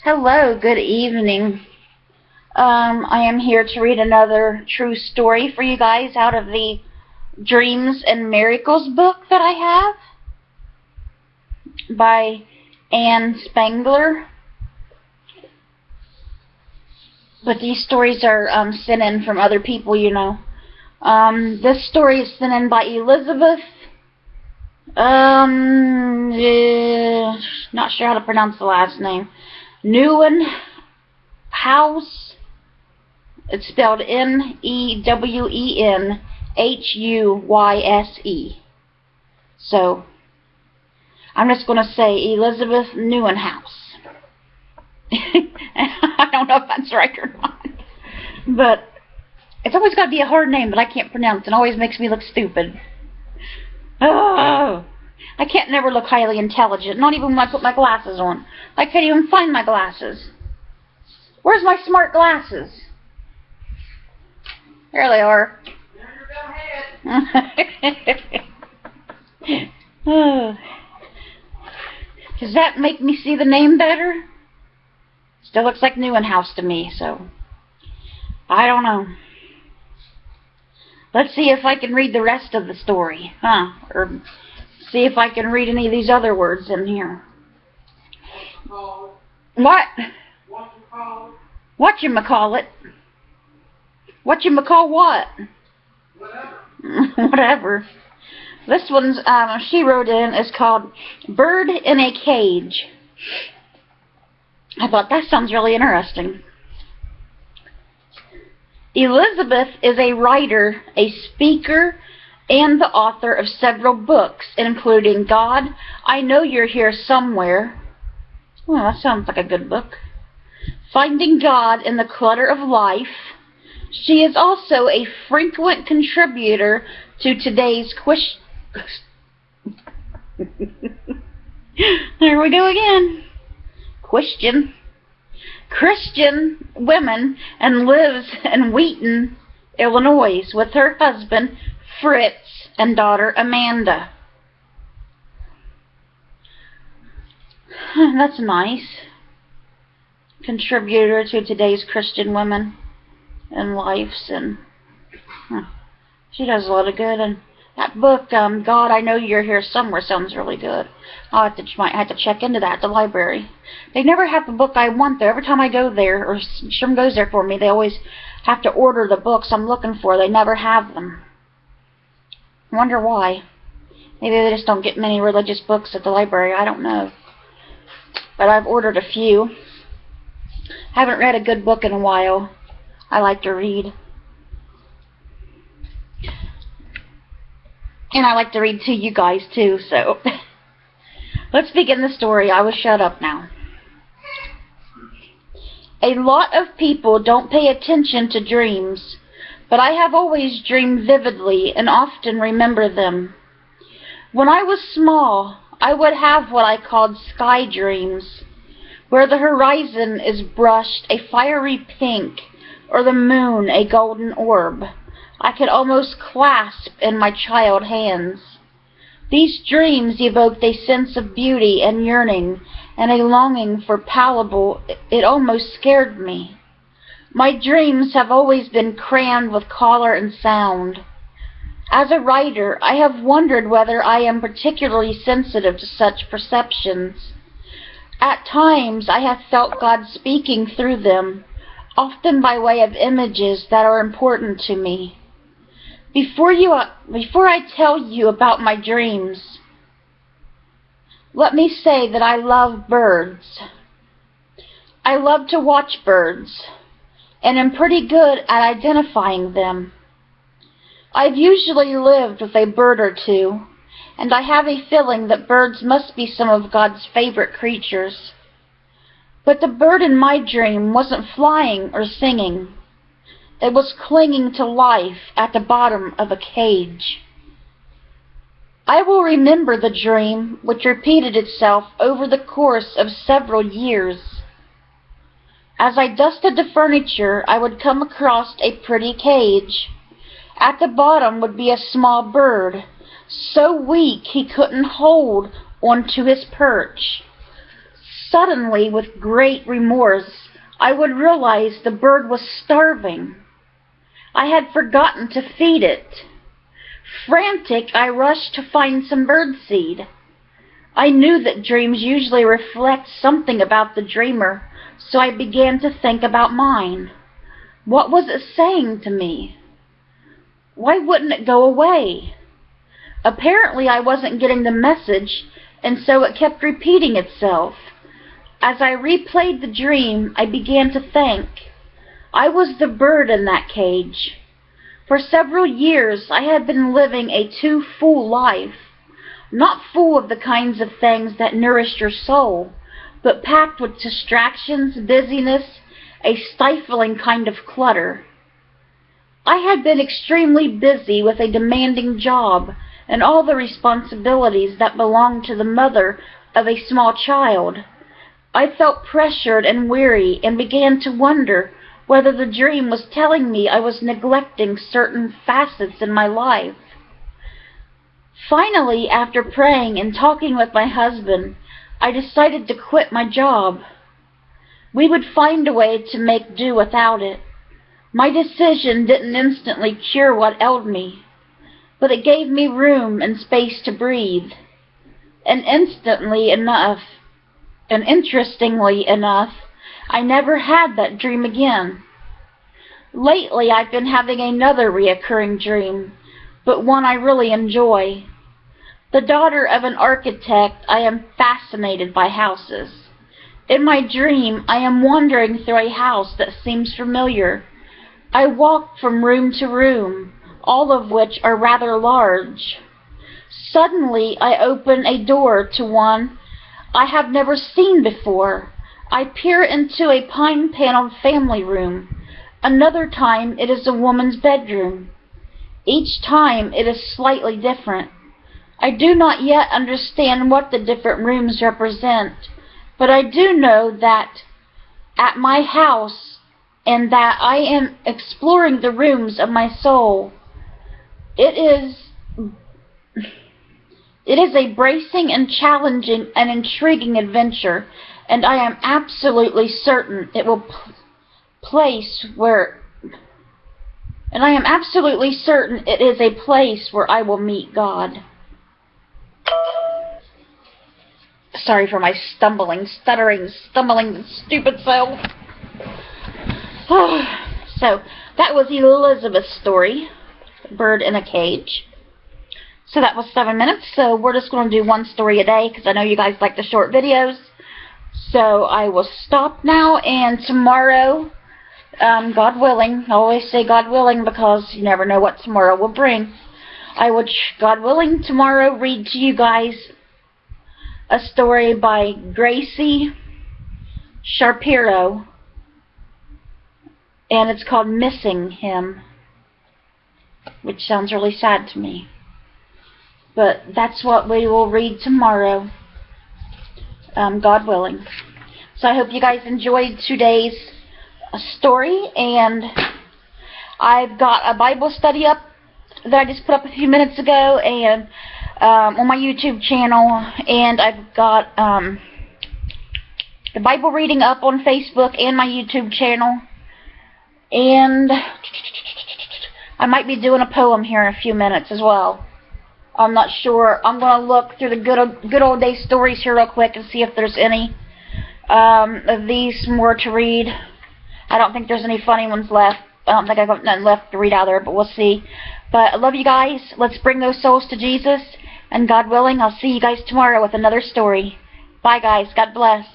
Hello, good evening. I am here to read another true story for you guys out of the Dreams and Miracles book that I have by Anne Spangler. But these stories are sent in from other people, you know. This story is sent in by Elizabeth. Not sure how to pronounce the last name. Newenhuys. It's spelled Newenhuys. So, I'm just going to say Elizabeth Newenhuys. I don't know if that's right or not. But it's always got to be a hard name that I can't pronounce. It always makes me look stupid. Oh, I can't never look highly intelligent, not even when I put my glasses on. I can't even find my glasses. Where's my smart glasses? There they are. Oh. Does that make me see the name better? Still looks like Newenhuys to me, so I don't know. Let's see if I can read the rest of the story, or see if I can read any of these other words in here. What? Whatchamacallit? Whatchamacall what? Whatever. This one's, she wrote in, is called Bird in a Cage. I thought that sounds really interesting. Elizabeth is a writer, a speaker, and the author of several books, including God, I Know You're Here Somewhere. Well, that sounds like a good book. Finding God in the Clutter of Life. She is also a frequent contributor to today's There we go again. Christian women, and lives in Wheaton, Illinois, with her husband Fritz and daughter Amanda. That's nice. Contributor to today's Christian women and lives, and she does a lot of good. And that book, God, I Know You're Here Somewhere, sounds really good. Might have to check into that at the library. They never have the book I want there. Every time I go there, or Sherm goes there for me, they always have to order the books I'm looking for. They never have them. I wonder why. Maybe they just don't get many religious books at the library. I don't know. But I've ordered a few. Haven't read a good book in a while. I like to read. And I like to read to you guys too, so let's begin the story. I will shut up now. A lot of people don't pay attention to dreams, but I have always dreamed vividly and often remember them. When I was small, I would have what I called sky dreams, where the horizon is brushed a fiery pink or the moon a golden orb I could almost clasp in my child hands. These dreams evoked a sense of beauty and yearning and a longing for palpable. It almost scared me. My dreams have always been crammed with color and sound. As a writer, I have wondered whether I am particularly sensitive to such perceptions. At times, I have felt God speaking through them, often by way of images that are important to me. Before I tell you about my dreams, let me say that I love birds. I love to watch birds, and am pretty good at identifying them. I've usually lived with a bird or two, and I have a feeling that birds must be some of God's favorite creatures. But the bird in my dream wasn't flying or singing. It was clinging to life at the bottom of a cage. I will remember the dream, which repeated itself over the course of several years. As I dusted the furniture, I would come across a pretty cage. At the bottom would be a small bird, so weak he couldn't hold onto his perch. Suddenly, with great remorse, I would realize the bird was starving. I had forgotten to feed it. Frantic, I rushed to find some birdseed. I knew that dreams usually reflect something about the dreamer, so I began to think about mine. What was it saying to me? Why wouldn't it go away? Apparently I wasn't getting the message, and so it kept repeating itself. As I replayed the dream, I began to think. I was the bird in that cage. For several years, I had been living a too full life, not full of the kinds of things that nourished your soul, but packed with distractions, busyness, a stifling kind of clutter. I had been extremely busy with a demanding job and all the responsibilities that belong to the mother of a small child. I felt pressured and weary and began to wonder whether the dream was telling me I was neglecting certain facets in my life. Finally, after praying and talking with my husband, I decided to quit my job. We would find a way to make do without it. My decision didn't instantly cure what ailed me, but it gave me room and space to breathe. And interestingly enough, I never had that dream again. Lately, I've been having another reoccurring dream, but one I really enjoy. The daughter of an architect, I am fascinated by houses. In my dream, I am wandering through a house that seems familiar. I walk from room to room, all of which are rather large. Suddenly, I open a door to one I have never seen before. I peer into a pine-paneled family room. Another time, it is a woman's bedroom. Each time, it is slightly different. I do not yet understand what the different rooms represent, but I do know that at my house, and that I am exploring the rooms of my soul. It is a bracing and challenging and intriguing adventure, and I am absolutely certain it is a place where I will meet God. Sorry for my stumbling, stupid self. So, that was Elizabeth's story, Bird in a Cage. So that was 7 minutes, so we're just going to do one story a day, because I know you guys like the short videos. So I will stop now, and tomorrow, God willing, I always say God willing because you never know what tomorrow will bring. I would, God willing, tomorrow read to you guys a story by Gracie Shapiro, and it's called Missing Him, which sounds really sad to me. But that's what we will read tomorrow, God willing. So I hope you guys enjoyed today's story, and I've got a Bible study up that I just put up a few minutes ago, and on my YouTube channel, and I've got the Bible reading up on Facebook and my YouTube channel, and I might be doing a poem here in a few minutes as well. I'm not sure. I'm going to look through the good old day stories here real quick and see if there's any of these more to read. I don't think there's any funny ones left. I don't think I've got nothing left to read out there, but we'll see. But I love you guys. Let's bring those souls to Jesus. And God willing, I'll see you guys tomorrow with another story. Bye, guys. God bless.